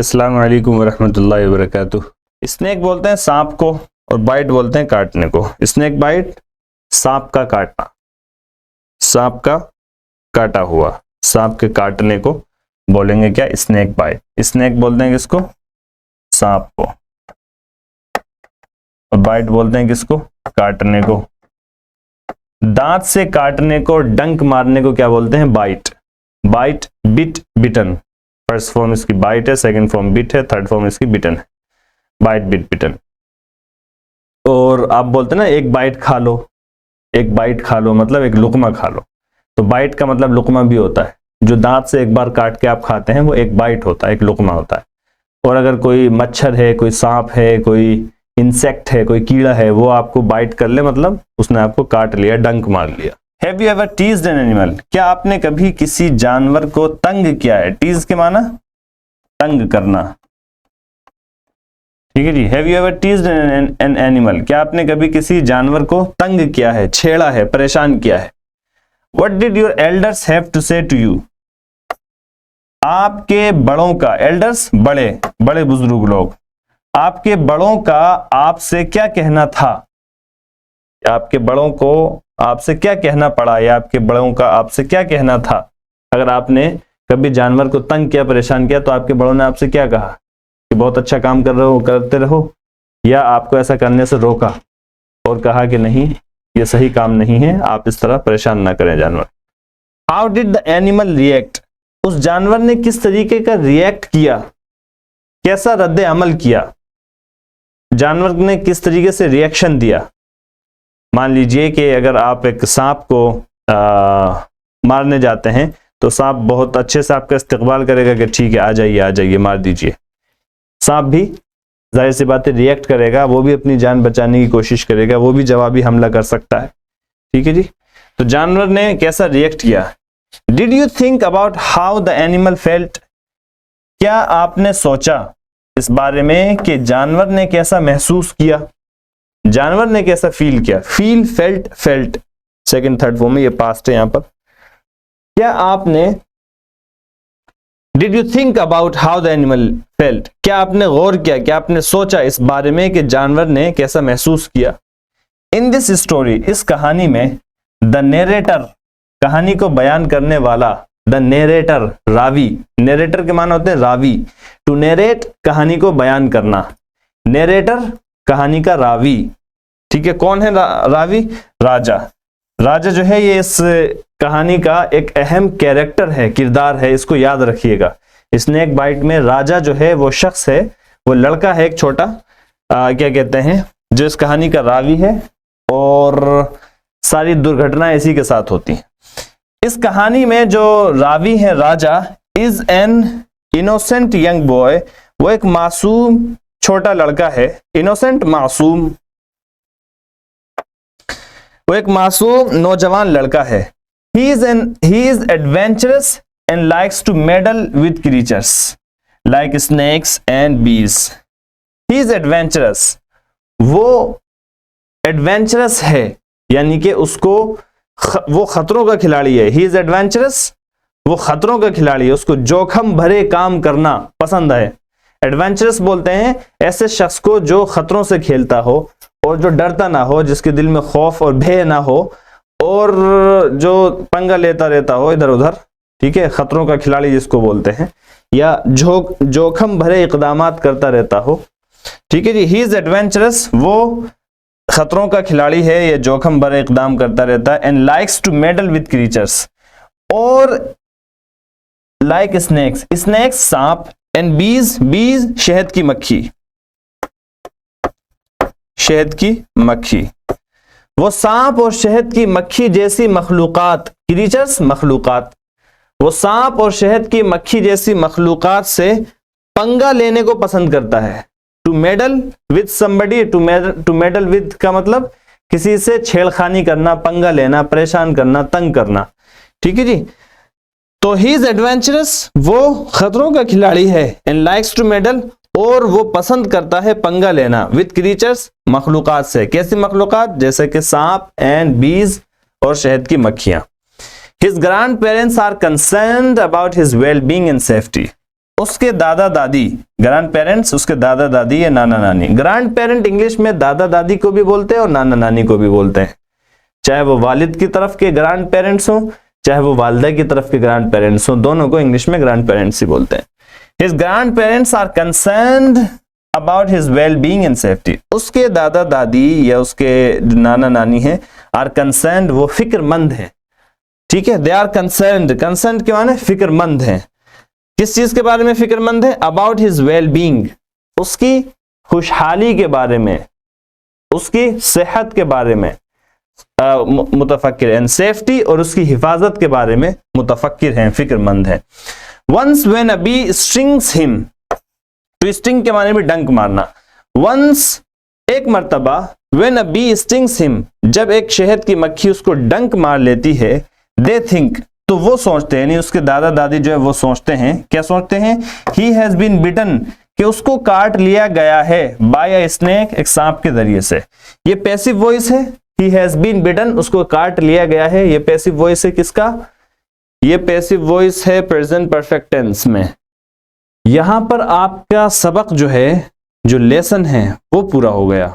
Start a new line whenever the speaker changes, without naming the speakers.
अस्सलाम वालेकुम वरहमतुल्लाहि वबरकातुह। स्नेक बोलते हैं सांप को और बाइट बोलते हैं काटने को। स्नेक बाइट, सांप का काटना, सांप का काटा हुआ, सांप के काटने को बोलेंगे क्या? Snake bite. स्नेक बोलते हैं किसको? सांप को। और बाइट बोलते हैं किसको? काटने को। दांत से काटने को, डंक मारने को क्या बोलते हैं? बाइट। बाइट, बिट, बिटन। फर्स्ट फॉर्म इसकी बाइट है, सेकंड फॉर्म बिट है, थर्ड फॉर्म इसकी बिटन है। बाइट, बिट, बिटन। और आप बोलते हैं ना एक बाइट खा लो, एक बाइट खा लो मतलब एक लुकमा खा लो। तो बाइट का मतलब लुकमा भी होता है। जो दांत से एक बार काट के आप खाते हैं वो एक बाइट होता है, एक लुकमा होता है। और अगर कोई मच्छर है, कोई सांप है, कोई इंसेक्ट है, कोई कीड़ा है, वो आपको बाइट कर ले मतलब उसने आपको काट लिया, डंक मार लिया। Have you ever teased an animal? क्या आपने कभी किसी जानवर को तंग किया है? टीज के माना तंग करना, ठीक है जी। Have you ever teased an animal? क्या आपने कभी किसी जानवर को तंग किया है, छेड़ा है, परेशान किया है? What did your elders have to say to you? आपके बड़ों का, एल्डर्स बड़े, बड़े बुजुर्ग लोग, आपके बड़ों का आपसे क्या कहना था? आपके बड़ों को आपसे क्या कहना पड़ा, या आपके बड़ों का आपसे क्या कहना था? अगर आपने कभी जानवर को तंग किया, परेशान किया, तो आपके बड़ों ने आपसे क्या कहा कि बहुत अच्छा काम कर रहे हो, करते रहो, या आपको ऐसा करने से रोका और कहा कि नहीं ये सही काम नहीं है, आप इस तरह परेशान ना करें जानवर। How did the animal react? उस जानवर ने किस तरीके का रिएक्ट किया, कैसा रद्द अमल किया, जानवर ने किस तरीके से रिएक्शन दिया? मान लीजिए कि अगर आप एक सांप को मारने जाते हैं तो सांप बहुत अच्छे से आपका इस्तकबाल करेगा कि ठीक है आ जाइए मार दीजिए। सांप भी जाहिर सी बात है रिएक्ट करेगा, वो भी अपनी जान बचाने की कोशिश करेगा, वो भी जवाबी हमला कर सकता है, ठीक है जी। तो जानवर ने कैसा रिएक्ट किया? Did you think about how the animal felt? क्या आपने सोचा इस बारे में कि जानवर ने कैसा महसूस किया, जानवर ने कैसा फील किया? Feel, felt, felt, second third form में, ये पास्ट है यहां पर। क्या आपने did you think about how the animal felt? क्या आपने गौर किया, क्या आपने सोचा इस बारे में कि जानवर ने कैसा महसूस किया? इन दिस स्टोरी, इस कहानी में, द नेरेटर, कहानी को बयान करने वाला, द नेरेटर, रावी, नेरेटर के माना होते हैं रावी। टू नेरेट, कहानी को बयान करना, नेरेटर कहानी का रावी, ठीक है। कौन है रावी? राजा। राजा जो है ये इस कहानी का एक अहम कैरेक्टर है, किरदार है, इसको याद रखिएगा। स्नेक बाइट में राजा जो है वो शख्स है, वो लड़का है एक छोटा, क्या कहते हैं, जो इस कहानी का रावी है, और सारी दुर्घटनाएं इसी के साथ होती हैं। इस कहानी में जो रावी है Raja, is an innocent young boy, वो एक मासूम छोटा लड़का है। इनोसेंट, मासूम, वो एक मासूम नौजवान लड़का है। He is adventurous and likes to meddle with creatures like snakes and bees. He is adventurous, वो एडवेंचरस है, यानी कि उसको वो खतरों का खिलाड़ी है। ही इज एडवेंचरस, वो खतरों का खिलाड़ी है, उसको जोखम भरे काम करना पसंद है। एडवेंचरस बोलते हैं ऐसे शख्स को जो खतरों से खेलता हो और जो डरता ना हो, जिसके दिल में खौफ और भय ना हो, और जो पंगा लेता रहता हो इधर उधर, ठीक है, खतरों का खिलाड़ी जिसको बोलते हैं, या जोखम भरे इकदामात करता रहता हो, ठीक है जी। ही इज एडवेंचरस, वो खतरों का खिलाड़ी है, या जोखम भरे इकदाम करता रहता है। And likes to meddle with creatures, और लाइक स्नेक्स, स्नेक्स सांप, एंड बीज, बीज शहद की मक्खी, शहद की मक्खी, वो सांप और शहद की मक्खी जैसी मखलूकात, क्रीचर्स मखलूकात, वो सांप और शहद की मक्खी जैसी मखलूकात से पंगा लेने को पसंद करता है। To meddle with somebody, to meddle with का मतलब किसी से छेड़खानी करना, पंगा लेना, परेशान करना, तंग करना, ठीक है जी। तो ही इज एडवेंचरस, वो खतरों का खिलाड़ी है, एंड लाइक्स टू मेडल, और वो पसंद करता है पंगा लेना, विद क्रीचर्स मखलूकात से। कैसी मखलूकात? जैसे कि सांप एंड बीज और शहद की मक्खियां। His grandparents are concerned about his well being and safety, उसके दादा दादी, ग्रैंड पेरेंट्स उसके दादा दादी या नाना नानी। ग्रैंड पेरेंट इंग्लिश में दादा दादी को भी बोलते हैं और नाना नानी को भी बोलते हैं, चाहे वो वालिद की तरफ के ग्रैंड पेरेंट्स हो चाहे वो वालिदा की तरफ के ग्रैंड पेरेंट्स हो, दोनों को इंग्लिश में ग्रैंड पेरेंट्स ही बोलते हैं। His grandparents are concerned about his well being and safety. उसके दादा दादी या उसके नाना नानी हैं, आर कंसर्न्ड वो फिक्रमंद है, ठीक है, दे आर कंसर्न्ड, कंसर्न्ड के माने फिक्रमंद है। किस चीज के बारे में फिक्रमंद है? अबाउट हिज वेल बीइंग, उसकी खुशहाली के बारे में, उसकी सेहत के बारे में मुतफक्किर हैं, सेफ्टी और उसकी हिफाजत के बारे में मुतफक्किर हैं, फिक्रमंद हैं। Once when a bee stings him, twisting के माने में डंक मारना। वंस एक मर्तबा, when a bee stings him, जब एक शहद की मक्खी उसको डंक मार लेती है, दे थिंक, तो वो सोचते हैं, यानी उसके दादा दादी जो है वो सोचते हैं, क्या सोचते हैं? ही हैज बीन बिटन, कि उसको काट लिया गया है, बाय अ स्नेक, एक सांप के जरिए से। ये पैसिव वॉइस है, ही हैज बीन बिटन, उसको काट लिया गया है। ये पैसिव वॉइस है किसका? ये पैसिव वॉइस है प्रेजेंट परफेक्ट टेंस में। यहां पर आपका सबक जो है, जो लेसन है वो पूरा हो गया।